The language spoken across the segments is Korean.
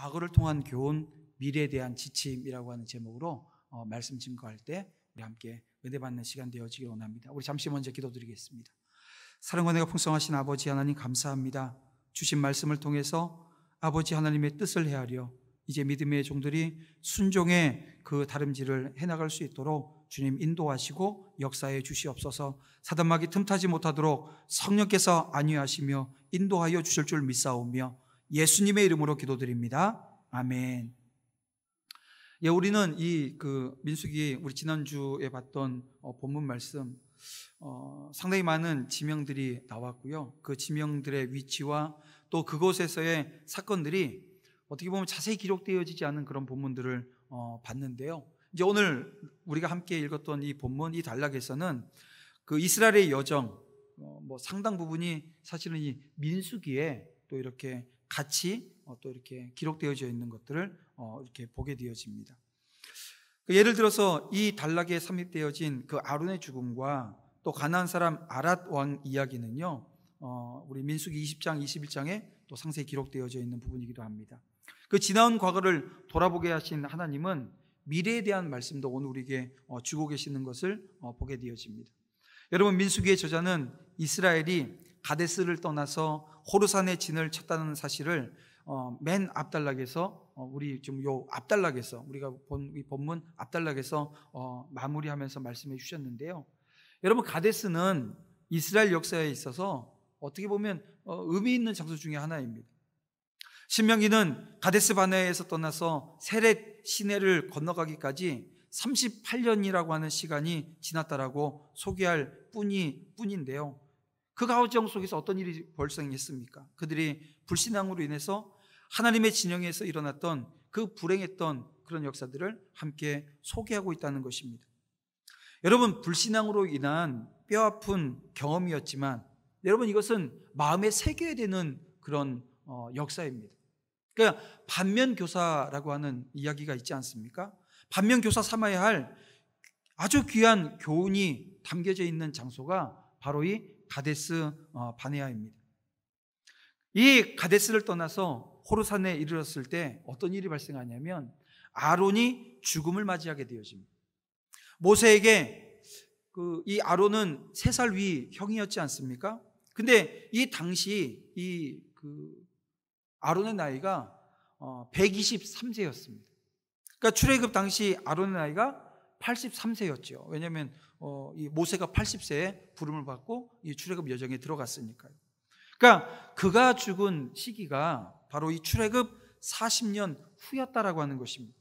과거를 통한 교훈, 미래에 대한 지침이라고 하는 제목으로 말씀 증거할 때 우리 함께 은혜 받는 시간 되어지길 원합니다. 우리 잠시 먼저 기도드리겠습니다. 사랑과 은혜가 풍성하신 아버지 하나님 감사합니다. 주신 말씀을 통해서 아버지 하나님의 뜻을 헤아려 이제 믿음의 종들이 순종의 그 다름질을 해나갈 수 있도록 주님 인도하시고 역사해 주시옵소서. 사단마귀 틈타지 못하도록 성령께서 안위하시며 인도하여 주실 줄 믿사오며 예수님의 이름으로 기도드립니다. 아멘. 예, 우리는 민수기 우리 지난주에 봤던 본문 말씀 상당히 많은 지명들이 나왔고요. 그 지명들의 위치와 또 그곳에서의 사건들이 어떻게 보면 자세히 기록되어지지 않은 그런 본문들을 봤는데요. 이제 오늘 우리가 함께 읽었던 이 본문, 이 단락에서는 그 이스라엘의 여정, 상당 부분이 사실은 이 민수기에 또 이렇게 같이 또 이렇게 기록되어져 있는 것들을 이렇게 보게 되어집니다. 예를 들어서 이 단락에 삽입되어진 그 아론의 죽음과 또 가나안 사람 아랏 왕 이야기는요, 우리 민수기 20장, 21장에 또 상세히 기록되어져 있는 부분이기도 합니다. 그 지나온 과거를 돌아보게 하신 하나님은 미래에 대한 말씀도 오늘 우리에게 주고 계시는 것을 보게 되어집니다. 여러분, 민수기의 저자는 이스라엘이 가데스를 떠나서 호르산의 진을 쳤다는 사실을 맨 앞단락에서 우리 지금 요 앞단락에서 우리가 본 이 본문 앞단락에서 마무리하면서 말씀해 주셨는데요. 여러분, 가데스는 이스라엘 역사에 있어서 어떻게 보면 의미 있는 장소 중에 하나입니다. 신명기는 가데스 바네아에서 떠나서 세렛 시내를 건너가기까지 38년이라고 하는 시간이 지났다라고 소개할 뿐인데요. 그 과정 속에서 어떤 일이 발생했습니까? 그들이 불신앙으로 인해서 하나님의 진영에서 일어났던 그 불행했던 그런 역사들을 함께 소개하고 있다는 것입니다. 여러분, 불신앙으로 인한 뼈아픈 경험이었지만 여러분, 이것은 마음에 새겨야 되는 그런 역사입니다. 그러니까 반면교사라고 하는 이야기가 있지 않습니까? 반면교사 삼아야 할 아주 귀한 교훈이 담겨져 있는 장소가 바로 이 가데스 바네아입니다. 이 가데스를 떠나서 호르산에 이르렀을 때 어떤 일이 발생하냐면 아론이 죽음을 맞이하게 되어집니다. 모세에게 이 아론은 3살 위 형이었지 않습니까? 근데 이 당시 아론의 나이가 123세였습니다. 그러니까 출애굽 당시 아론의 나이가 83세였죠. 왜냐하면 이 모세가 80세에 부름을 받고 이 출애굽 여정에 들어갔으니까요. 그러니까 그가 죽은 시기가 바로 이 출애굽 40년 후였다라고 하는 것입니다.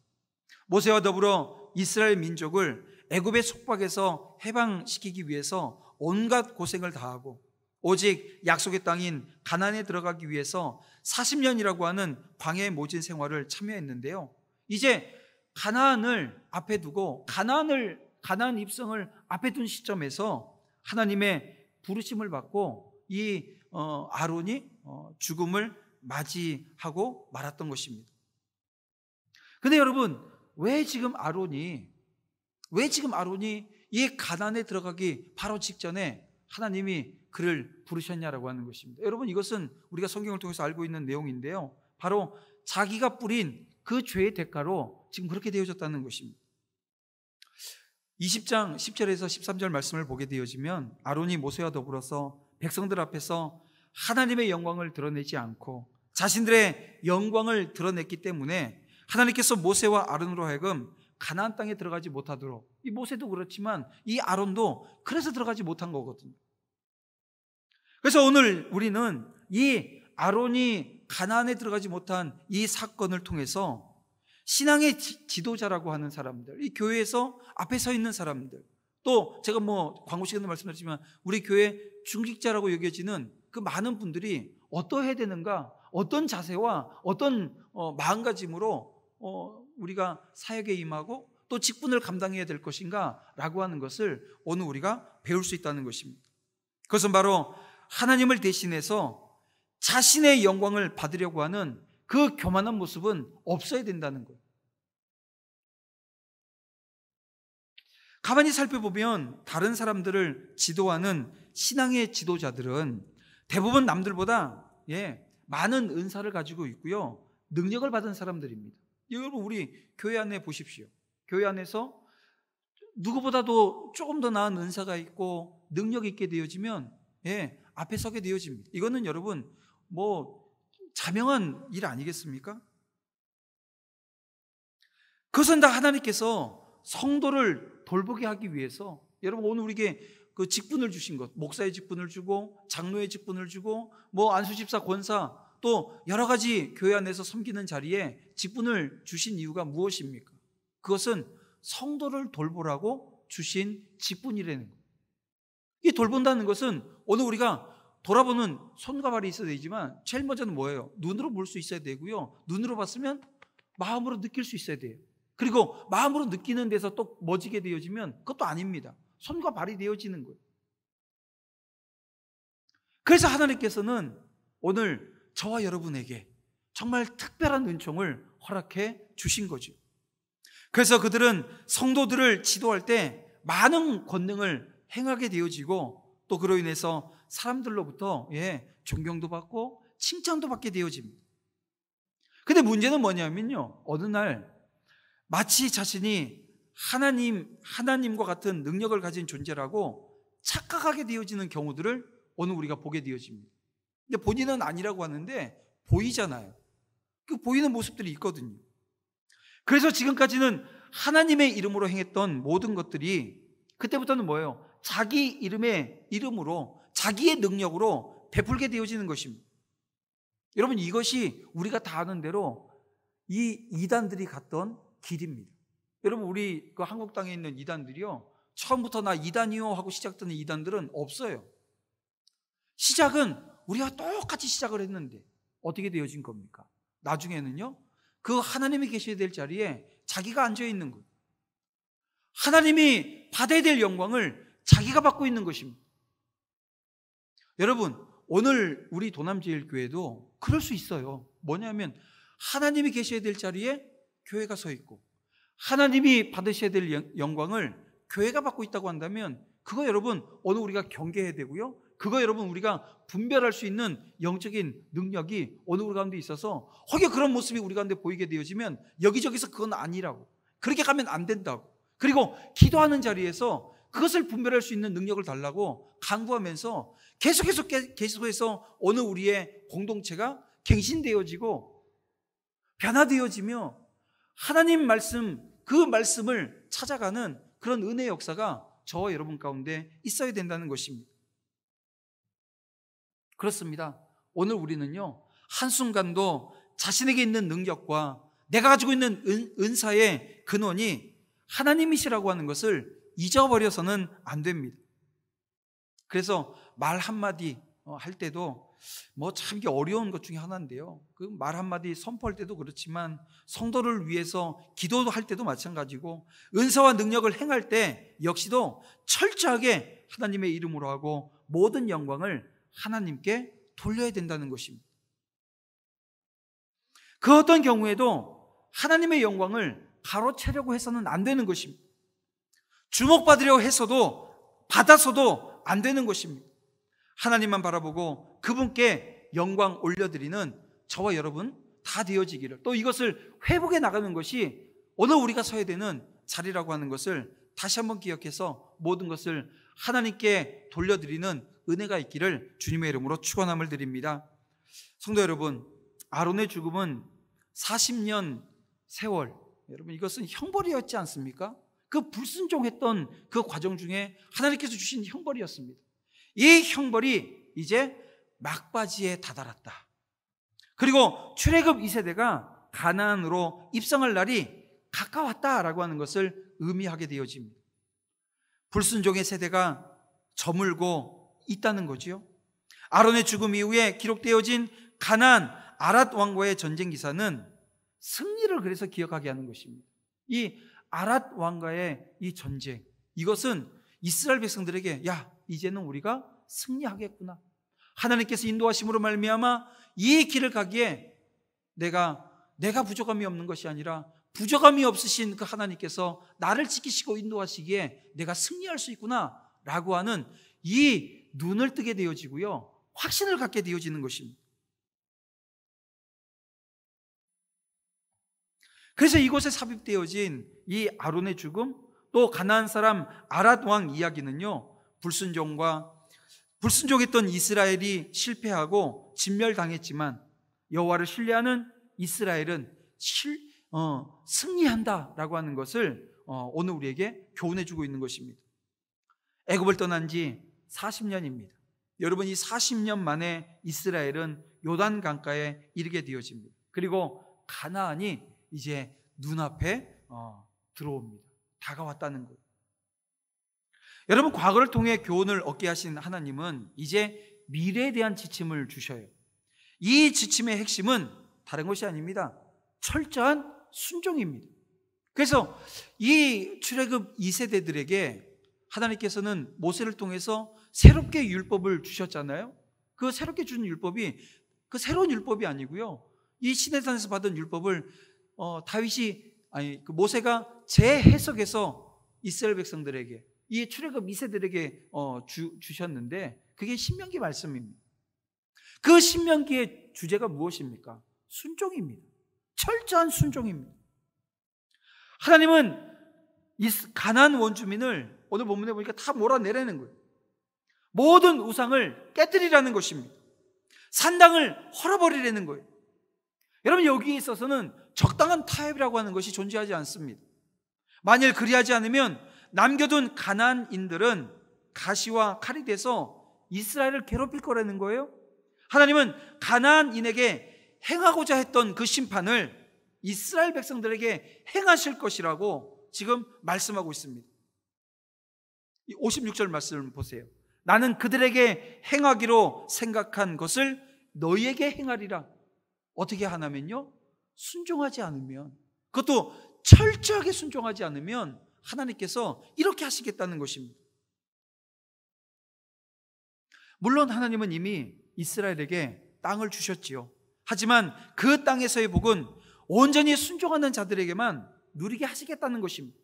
모세와 더불어 이스라엘 민족을 애굽의 속박에서 해방시키기 위해서 온갖 고생을 다하고 오직 약속의 땅인 가나안에 들어가기 위해서 40년이라고 하는 광야의 모진 생활을 참여했는데요. 이제 가나안을 앞에 두고 가나안 입성을 앞에 둔 시점에서 하나님의 부르심을 받고 이 아론이 죽음을 맞이하고 말았던 것입니다. 근데 여러분, 왜 지금 아론이 이 가나안에 들어가기 바로 직전에 하나님이 그를 부르셨냐라고 하는 것입니다. 여러분, 이것은 우리가 성경을 통해서 알고 있는 내용인데요. 바로 자기가 뿌린 그 죄의 대가로 지금 그렇게 되어졌다는 것입니다. 20장 10절에서 13절 말씀을 보게 되어지면 아론이 모세와 더불어서 백성들 앞에서 하나님의 영광을 드러내지 않고 자신들의 영광을 드러냈기 때문에 하나님께서 모세와 아론으로 하여금 가나안 땅에 들어가지 못하도록, 이 모세도 그렇지만 이 아론도 그래서 들어가지 못한 거거든요. 그래서 오늘 우리는 이 아론이 가나안에 들어가지 못한 이 사건을 통해서 신앙의 지도자라고 하는 사람들, 이 교회에서 앞에 서 있는 사람들, 또 제가 광고 시간에 말씀드렸지만 우리 교회 중직자라고 여겨지는 그 많은 분들이 어떠해야 되는가, 어떤 자세와 어떤 마음가짐으로 우리가 사역에 임하고 또 직분을 감당해야 될 것인가 라고 하는 것을 오늘 우리가 배울 수 있다는 것입니다. 그것은 바로 하나님을 대신해서 자신의 영광을 받으려고 하는 그 교만한 모습은 없어야 된다는 거예요. 가만히 살펴보면 다른 사람들을 지도하는 신앙의 지도자들은 대부분 남들보다 많은 은사를 가지고 있고요, 능력을 받은 사람들입니다. 여러분, 우리 교회 안에 보십시오. 교회 안에서 누구보다도 조금 더 나은 은사가 있고 능력이 있게 되어지면 앞에 서게 되어집니다. 이거는 여러분 자명한 일 아니겠습니까? 그것은 다 하나님께서 성도를 돌보게 하기 위해서, 여러분 오늘 우리에게 그 직분을 주신 것, 목사의 직분을 주고 장로의 직분을 주고 안수집사, 권사, 또 여러 가지 교회 안에서 섬기는 자리에 직분을 주신 이유가 무엇입니까? 그것은 성도를 돌보라고 주신 직분이라는 거예요. 이 돌본다는 것은 오늘 우리가 돌아보는 손과 발이 있어야 되지만 제일 먼저는 뭐예요? 눈으로 볼 수 있어야 되고요. 눈으로 봤으면 마음으로 느낄 수 있어야 돼요. 그리고 마음으로 느끼는 데서 또 멎지게 되어지면 그것도 아닙니다. 손과 발이 되어지는 거예요. 그래서 하나님께서는 오늘 저와 여러분에게 정말 특별한 은총을 허락해 주신 거죠. 그래서 그들은 성도들을 지도할 때 많은 권능을 행하게 되어지고, 또 그로 인해서 사람들로부터 존경도 받고 칭찬도 받게 되어집니다. 근데 문제는 뭐냐면요, 어느 날 마치 자신이 하나님과 같은 능력을 가진 존재라고 착각하게 되어지는 경우들을 오늘 우리가 보게 되어집니다. 근데 본인은 아니라고 하는데 보이잖아요. 그 보이는 모습들이 있거든요. 그래서 지금까지는 하나님의 이름으로 행했던 모든 것들이 그때부터는 뭐예요? 자기 이름으로, 자기의 능력으로 베풀게 되어지는 것입니다. 여러분, 이것이 우리가 다 아는 대로 이 이단들이 갔던 길입니다. 여러분, 우리 그 한국 땅에 있는 이단들이요, 처음부터 나 이단이요 하고 시작되는 이단들은 없어요. 시작은 우리가 똑같이 시작을 했는데 어떻게 되어진 겁니까? 나중에는요, 그 하나님이 계셔야 될 자리에 자기가 앉아 있는 거예요. 하나님이 받아야 될 영광을 자기가 받고 있는 것입니다. 여러분, 오늘 우리 도남제일교회도 그럴 수 있어요. 뭐냐면 하나님이 계셔야 될 자리에 교회가 서 있고, 하나님이 받으셔야 될 영광을 교회가 받고 있다고 한다면, 그거 여러분 오늘 우리가 경계해야 되고요, 그거 여러분 우리가 분별할 수 있는 영적인 능력이 오늘 우리 가운데 있어서, 혹여 그런 모습이 우리 가운데 보이게 되어지면 여기저기서 그건 아니라고, 그렇게 가면 안 된다고, 그리고 기도하는 자리에서 그것을 분별할 수 있는 능력을 달라고 강구하면서 계속해서 오늘 우리의 공동체가 갱신되어지고 변화되어지며 하나님 말씀, 그 말씀을 찾아가는 그런 은혜의 역사가 저와 여러분 가운데 있어야 된다는 것입니다. 그렇습니다. 오늘 우리는요, 한순간도 자신에게 있는 능력과 내가 가지고 있는 은사의 근원이 하나님이시라고 하는 것을 잊어버려서는 안 됩니다. 그래서 말 한마디 할 때도 참 이게 어려운 것 중에 하나인데요, 그 말 한마디 선포할 때도 그렇지만 성도를 위해서 기도할 때도 마찬가지고, 은사와 능력을 행할 때 역시도 철저하게 하나님의 이름으로 하고 모든 영광을 하나님께 돌려야 된다는 것입니다. 그 어떤 경우에도 하나님의 영광을 가로채려고 해서는 안 되는 것입니다. 주목받으려고 해서도 받아서도 안 되는 것입니다. 하나님만 바라보고 그분께 영광 올려드리는 저와 여러분 다 되어지기를, 또 이것을 회복해 나가는 것이 오늘 우리가 서야 되는 자리라고 하는 것을 다시 한번 기억해서 모든 것을 하나님께 돌려드리는 은혜가 있기를 주님의 이름으로 축원함을 드립니다. 성도 여러분, 아론의 죽음은 40년 세월, 여러분 이것은 형벌이었지 않습니까? 그 불순종했던 그 과정 중에 하나님께서 주신 형벌이었습니다. 이 형벌이 이제 막바지에 다다랐다. 그리고 출애굽 2세대가 가나안으로 입성할 날이 가까웠다라고 하는 것을 의미하게 되어집니다. 불순종의 세대가 저물고 있다는 거지요. 아론의 죽음 이후에 기록되어진 가나안 아랏 왕과의 전쟁 기사는 승리를 그래서 기억하게 하는 것입니다. 이 아랏 왕과의 이 전쟁, 이것은 이스라엘 백성들에게 이제는 우리가 승리하겠구나, 하나님께서 인도하심으로 말미암아 이 길을 가기에 내가 부족함이 없는 것이 아니라 부족함이 없으신 그 하나님께서 나를 지키시고 인도하시기에 내가 승리할 수 있구나 라고 하는 이 눈을 뜨게 되어지고요, 확신을 갖게 되어지는 것입니다. 그래서 이곳에 삽입되어진 이 아론의 죽음, 또 가나안 사람 아랏 왕 이야기는요, 불순종했던 이스라엘이 실패하고 진멸당했지만 여호와를 신뢰하는 이스라엘은 승리한다라고 하는 것을 오늘 우리에게 교훈해주고 있는 것입니다. 애굽을 떠난 지 40년입니다. 여러분, 이 40년 만에 이스라엘은 요단 강가에 이르게 되어집니다. 그리고 가나안이 이제 눈앞에 들어옵니다. 다가왔다는 거예요. 여러분, 과거를 통해 교훈을 얻게 하신 하나님은 이제 미래에 대한 지침을 주셔요. 이 지침의 핵심은 다른 것이 아닙니다. 철저한 순종입니다. 그래서 이 출애굽 2세대들에게 하나님께서는 모세를 통해서 새롭게 율법을 주셨잖아요. 그 새롭게 준 율법이 그 새로운 율법이 아니고요, 이 시내산에서 받은 율법을 모세가 재해석해서 이스라엘 백성들에게, 이 출애굽 2세들에게 주셨는데, 그게 신명기 말씀입니다. 그 신명기의 주제가 무엇입니까? 순종입니다. 철저한 순종입니다. 하나님은 이 가나안 원주민을 오늘 본문에 보니까 다 몰아내라는 거예요. 모든 우상을 깨뜨리라는 것입니다. 산당을 헐어버리라는 거예요. 여러분, 여기에 있어서는 적당한 타협이라고 하는 것이 존재하지 않습니다. 만일 그리하지 않으면 남겨둔 가나안인들은 가시와 칼이 돼서 이스라엘을 괴롭힐 거라는 거예요. 하나님은 가나안인에게 행하고자 했던 그 심판을 이스라엘 백성들에게 행하실 것이라고 지금 말씀하고 있습니다. 56절 말씀을 보세요. 나는 그들에게 행하기로 생각한 것을 너희에게 행하리라. 어떻게 하냐면요, 순종하지 않으면, 그것도 철저하게 순종하지 않으면 하나님께서 이렇게 하시겠다는 것입니다. 물론 하나님은 이미 이스라엘에게 땅을 주셨지요. 하지만 그 땅에서의 복은 온전히 순종하는 자들에게만 누리게 하시겠다는 것입니다.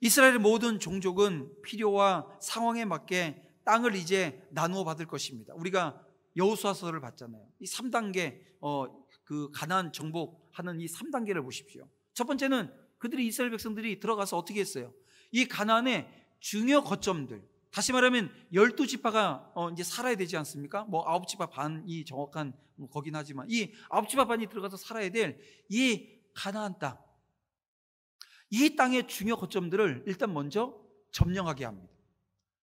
이스라엘의 모든 종족은 필요와 상황에 맞게 땅을 이제 나누어 받을 것입니다. 우리가 여호수아서를 봤잖아요. 이 3단계 그 가나안 정복하는 이 3단계를 보십시오. 첫 번째는 그들이, 이스라엘 백성들이 들어가서 어떻게 했어요? 이 가나안의 중요 거점들, 다시 말하면 12지파가 이제 살아야 되지 않습니까? 9지파 반이 정확한 거긴 하지만 이 9지파 반이 들어가서 살아야 될 이 가나안 땅, 이 땅의 중요 거점들을 일단 먼저 점령하게 합니다.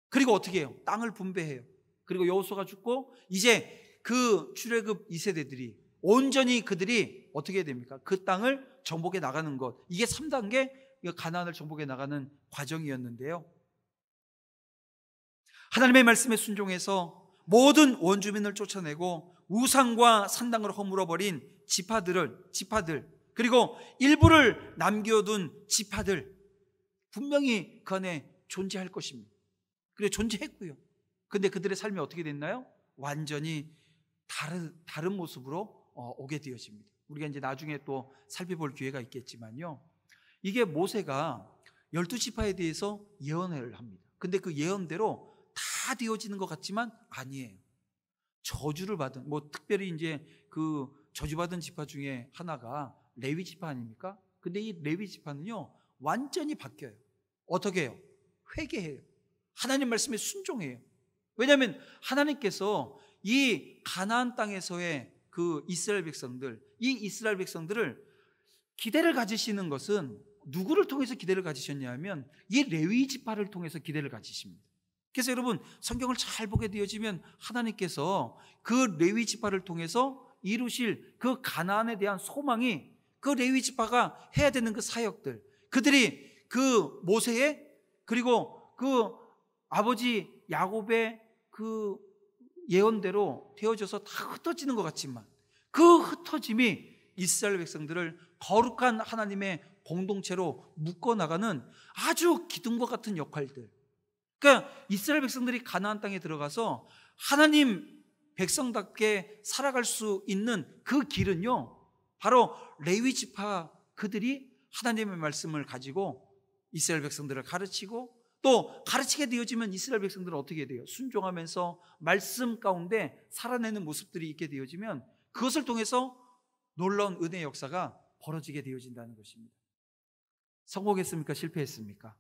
그리고 어떻게 해요? 땅을 분배해요. 그리고 여호수아가 죽고 이제 그 출애굽 2세대들이 온전히 그들이 어떻게 해야 됩니까? 그 땅을 정복해 나가는 것, 이게 3단계 가나안을 정복해 나가는 과정이었는데요, 하나님의 말씀에 순종해서 모든 원주민을 쫓아내고 우상과 산당을 허물어버린 지파들, 그리고 일부를 남겨둔 지파들, 분명히 그 안에 존재할 것입니다. 그래, 존재했고요. 근데 그들의 삶이 어떻게 됐나요? 완전히 다른 모습으로 오게 되어집니다. 우리가 이제 나중에 또 살펴볼 기회가 있겠지만요, 이게 모세가 12지파에 대해서 예언을 합니다. 근데 그 예언대로 다 되어지는 것 같지만 아니에요. 저주를 받은, 특별히 이제 그 저주받은 지파 중에 하나가 레위 지파 아닙니까? 근데 이 레위 지파는요, 완전히 바뀌어요. 어떻게 해요? 회개해요. 하나님 말씀에 순종해요. 왜냐하면 하나님께서 이 가나안 땅에서의 그 이스라엘 백성들, 이 이스라엘 백성들을 기대를 가지시는 것은 누구를 통해서 기대를 가지셨냐 하면 이 레위 지파를 통해서 기대를 가지십니다. 그래서 여러분, 성경을 잘 보게 되어지면 하나님께서 그 레위 지파를 통해서 이루실 그 가나안에 대한 소망이, 그 레위 지파가 해야 되는 그 사역들, 그들이 그 모세의, 그리고 그 아버지 야곱의 그 예언대로 되어져서 다 흩어지는 것 같지만 그 흩어짐이 이스라엘 백성들을 거룩한 하나님의 공동체로 묶어나가는 아주 기둥과 같은 역할들. 그러니까 이스라엘 백성들이 가나안 땅에 들어가서 하나님 백성답게 살아갈 수 있는 그 길은요, 바로 레위 지파, 그들이 하나님의 말씀을 가지고 이스라엘 백성들을 가르치고, 또 가르치게 되어지면 이스라엘 백성들은 어떻게 돼요? 순종하면서 말씀 가운데 살아내는 모습들이 있게 되어지면 그것을 통해서 놀라운 은혜의 역사가 벌어지게 되어진다는 것입니다. 성공했습니까? 실패했습니까?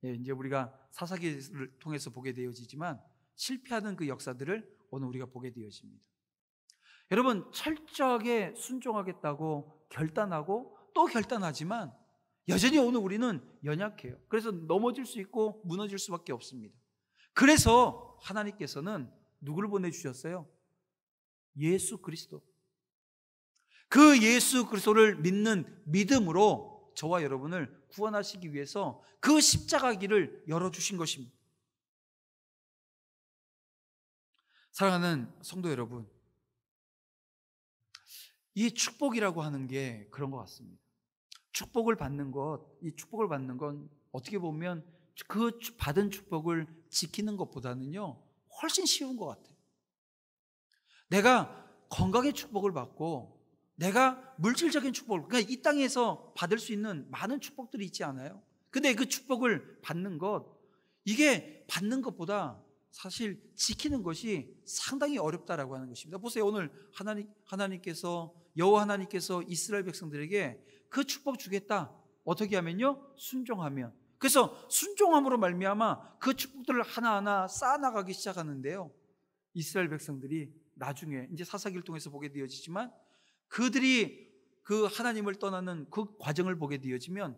예, 이제 우리가 사사기를 통해서 보게 되어지지만 실패하는 그 역사들을 오늘 우리가 보게 되어집니다. 여러분, 철저하게 순종하겠다고 결단하고 또 결단하지만 여전히 오늘 우리는 연약해요. 그래서 넘어질 수 있고 무너질 수밖에 없습니다. 그래서 하나님께서는 누구를 보내주셨어요? 예수 그리스도. 그 예수 그리스도를 믿는 믿음으로 저와 여러분을 구원하시기 위해서 그 십자가 길을 열어주신 것입니다. 사랑하는 성도 여러분, 이 축복이라고 하는 게 그런 것 같습니다. 축복을 받는 것, 이 축복을 받는 건 어떻게 보면 그 받은 축복을 지키는 것보다는요 훨씬 쉬운 것 같아요. 내가 건강의 축복을 받고 내가 물질적인 축복을, 그러니까 이 땅에서 받을 수 있는 많은 축복들이 있지 않아요? 근데 그 축복을 받는 것, 이게 받는 것보다 사실 지키는 것이 상당히 어렵다라고 하는 것입니다. 보세요. 오늘 여호와 하나님께서 이스라엘 백성들에게 그 축복 주겠다. 어떻게 하면요? 순종하면. 그래서 순종함으로 말미암아 그 축복들을 하나하나 쌓아나가기 시작하는데요. 이스라엘 백성들이 나중에 이제 사사기를 통해서 보게 되어지지만 그들이 그 하나님을 떠나는 그 과정을 보게 되어지면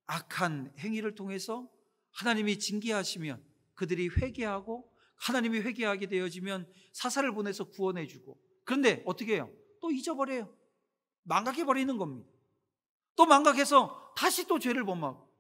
악한 행위를 통해서 하나님이 징계하시면 그들이 회개하고 하나님이 회개하게 되어지면 사사를 보내서 구원해 주고, 그런데 어떻게 해요? 또 잊어버려요. 망각해 버리는 겁니다. 또 망각해서 다시 또 죄를 범하고,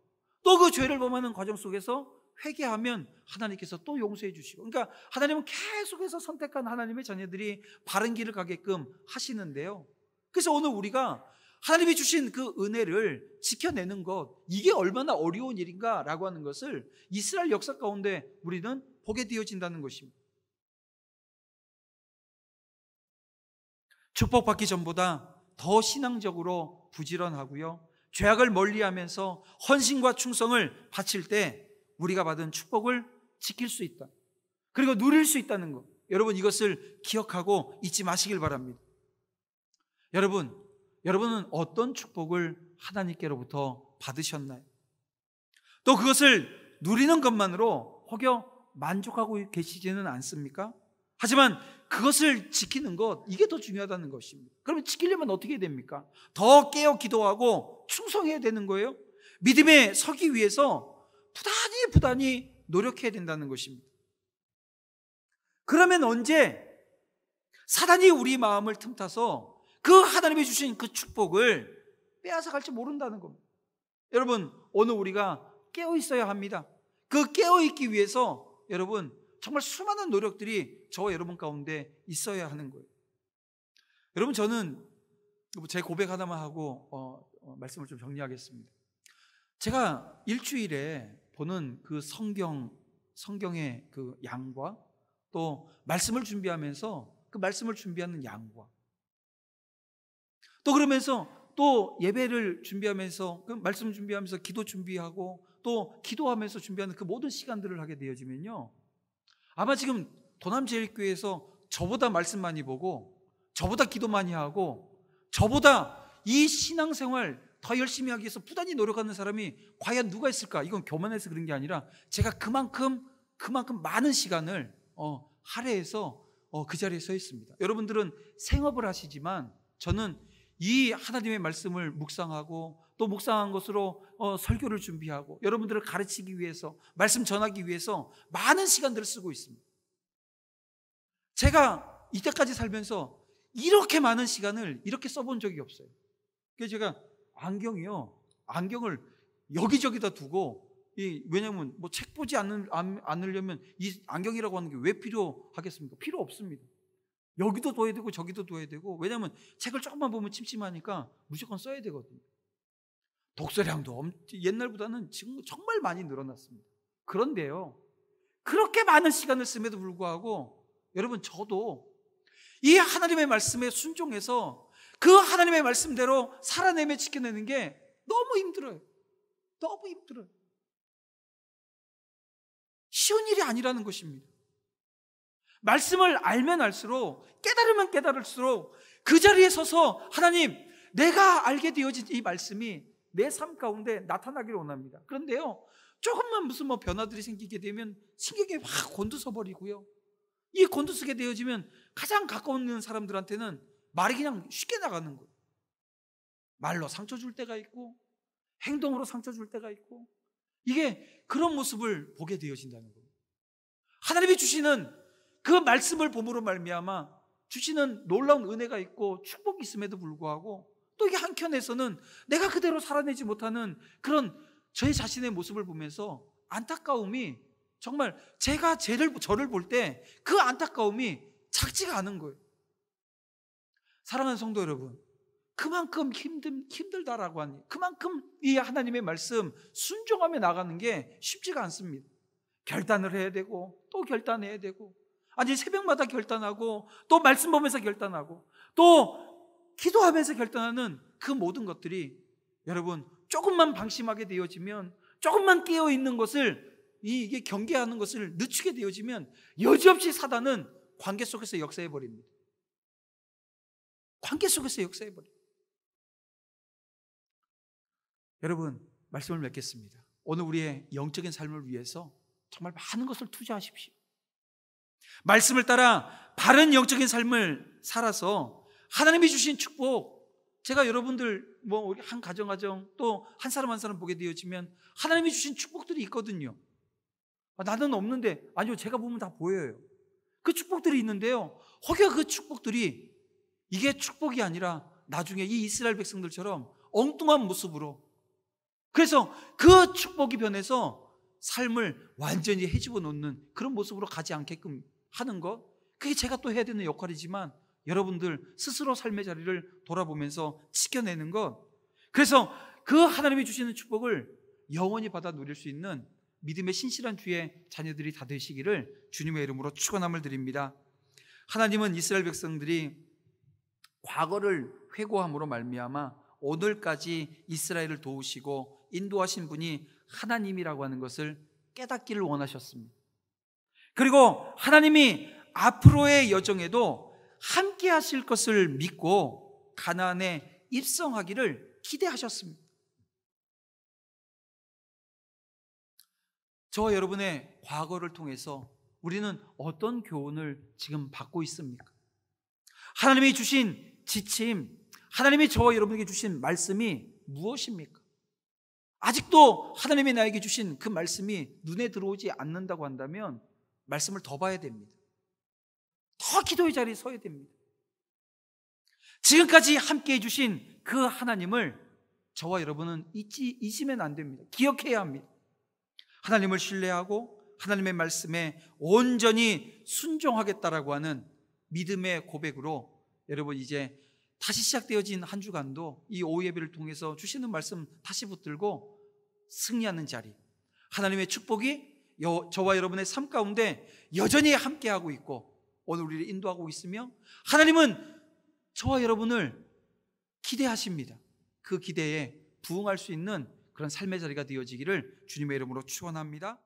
또 그 죄를 범하는 과정 속에서 회개하면 하나님께서 또 용서해 주시고, 그러니까 하나님은 계속해서 선택한 하나님의 자녀들이 바른 길을 가게끔 하시는데요. 그래서 오늘 우리가 하나님이 주신 그 은혜를 지켜내는 것, 이게 얼마나 어려운 일인가라고 하는 것을 이스라엘 역사 가운데 우리는 보게 되어진다는 것입니다. 축복받기 전보다 더 신앙적으로 부지런하고요, 죄악을 멀리하면서 헌신과 충성을 바칠 때 우리가 받은 축복을 지킬 수 있다, 그리고 누릴 수 있다는 것, 여러분 이것을 기억하고 잊지 마시길 바랍니다. 여러분은 어떤 축복을 하나님께로부터 받으셨나요? 또 그것을 누리는 것만으로 혹여 만족하고 계시지는 않습니까? 하지만 그것을 지키는 것, 이게 더 중요하다는 것입니다. 그러면 지키려면 어떻게 됩니까? 더 깨어 기도하고 충성해야 되는 거예요. 믿음에 서기 위해서 부단히 노력해야 된다는 것입니다. 그러면 언제 사단이 우리 마음을 틈타서 그 하나님이 주신 그 축복을 빼앗아갈지 모른다는 겁니다. 여러분, 오늘 우리가 깨어 있어야 합니다. 그 깨어 있기 위해서 여러분 정말 수많은 노력들이 저와 여러분 가운데 있어야 하는 거예요. 여러분, 저는 제 고백 하나만 하고 말씀을 좀 정리하겠습니다. 제가 일주일에 보는 그 성경의 그 양과 또 말씀을 준비하면서 그 말씀을 준비하는 양과 또 그러면서 또 예배를 준비하면서 그 말씀을 준비하면서 기도 준비하고 또 기도하면서 준비하는 그 모든 시간들을 하게 되어지면요, 아마 지금 도남제일교회에서 저보다 말씀 많이 보고 저보다 기도 많이 하고 저보다 이 신앙생활 더 열심히 하기 위해서 부단히 노력하는 사람이 과연 누가 있을까? 이건 교만해서 그런 게 아니라 제가 그만큼 많은 시간을 할애해서 그 자리에 서 있습니다. 여러분들은 생업을 하시지만 저는 이 하나님의 말씀을 묵상하고 또 묵상한 것으로 설교를 준비하고 여러분들을 가르치기 위해서, 말씀 전하기 위해서 많은 시간들을 쓰고 있습니다. 제가 이때까지 살면서 이렇게 많은 시간을 이렇게 써본 적이 없어요. 그래서 제가 안경을 여기저기다 두고, 왜냐하면 뭐 책 보지 않으려면 이 안경이라고 하는 게 왜 필요하겠습니까? 필요 없습니다. 여기도 둬야 되고 저기도 둬야 되고, 왜냐하면 책을 조금만 보면 침침하니까 무조건 써야 되거든요. 독서량도 옛날보다는 지금 정말 많이 늘어났습니다. 그런데요, 그렇게 많은 시간을 씀에도 불구하고 여러분, 저도 이 하나님의 말씀에 순종해서 그 하나님의 말씀대로 살아내며 지켜내는 게 너무 힘들어요. 너무 힘들어요. 쉬운 일이 아니라는 것입니다. 말씀을 알면 알수록, 깨달으면 깨달을수록 그 자리에 서서 하나님, 내가 알게 되어진 이 말씀이 내 삶 가운데 나타나기를 원합니다. 그런데요, 조금만 무슨 변화들이 생기게 되면 신경이 확 곤두서 버리고요. 이 곤두서게 되어지면 가장 가까운 사람들한테는 말이 그냥 쉽게 나가는 거예요. 말로 상처 줄 때가 있고 행동으로 상처 줄 때가 있고, 이게 그런 모습을 보게 되어진다는 거예요. 하나님이 주시는 그 말씀을 봄으로 말미암아 주시는 놀라운 은혜가 있고 축복이 있음에도 불구하고, 또 이게 한켠에서는 내가 그대로 살아내지 못하는 그런 저의 자신의 모습을 보면서 안타까움이, 정말 제가 저를 볼 때 그 안타까움이 작지가 않은 거예요. 사랑하는 성도 여러분, 그만큼 힘들다라고 하니, 그만큼 이 하나님의 말씀 순종하며 나가는 게 쉽지가 않습니다. 결단을 해야 되고 또 결단해야 되고, 아니 새벽마다 결단하고 또 말씀 보면서 결단하고 또 기도하면서 결단하는 그 모든 것들이, 여러분 조금만 방심하게 되어지면, 조금만 깨어있는 것을, 이게 경계하는 것을 늦추게 되어지면 여지없이 사단은 관계 속에서 역사해버립니다. 관계 속에서 역사해버립니다. 여러분, 말씀을 맺겠습니다. 오늘 우리의 영적인 삶을 위해서 정말 많은 것을 투자하십시오. 말씀을 따라 바른 영적인 삶을 살아서 하나님이 주신 축복, 제가 여러분들 한 가정 또 한 사람 한 사람 보게 되어지면 하나님이 주신 축복들이 있거든요. 나는 없는데, 아니요, 제가 보면 다 보여요. 그 축복들이 있는데요, 혹여 그 축복들이 이게 축복이 아니라 나중에 이 이스라엘 백성들처럼 엉뚱한 모습으로, 그래서 그 축복이 변해서 삶을 완전히 헤집어 놓는 그런 모습으로 가지 않게끔 하는 것, 그게 제가 또 해야 되는 역할이지만 여러분들 스스로 삶의 자리를 돌아보면서 지켜내는 것, 그래서 그 하나님이 주시는 축복을 영원히 받아 누릴 수 있는 믿음의 신실한 주의 자녀들이 다 되시기를 주님의 이름으로 축원함을 드립니다. 하나님은 이스라엘 백성들이 과거를 회고함으로 말미암아 오늘까지 이스라엘을 도우시고 인도하신 분이 하나님이라고 하는 것을 깨닫기를 원하셨습니다. 그리고 하나님이 앞으로의 여정에도 함께 하실 것을 믿고 가나안에 입성하기를 기대하셨습니다. 저와 여러분의 과거를 통해서 우리는 어떤 교훈을 지금 받고 있습니까? 하나님이 주신 지침, 하나님이 저와 여러분에게 주신 말씀이 무엇입니까? 아직도 하나님이 나에게 주신 그 말씀이 눈에 들어오지 않는다고 한다면 말씀을 더 봐야 됩니다. 더 기도의 자리에 서야 됩니다. 지금까지 함께 해주신 그 하나님을 저와 여러분은 잊으면 안 됩니다. 기억해야 합니다. 하나님을 신뢰하고 하나님의 말씀에 온전히 순종하겠다라고 하는 믿음의 고백으로, 여러분 이제 다시 시작되어진 한 주간도 이 오후 예배를 통해서 주시는 말씀 다시 붙들고 승리하는 자리, 하나님의 축복이 저와 여러분의 삶 가운데 여전히 함께하고 있고 오늘 우리를 인도하고 있으며, 하나님은 저와 여러분을 기대하십니다. 그 기대에 부응할 수 있는 그런 삶의 자리가 되어지기를 주님의 이름으로 축원합니다.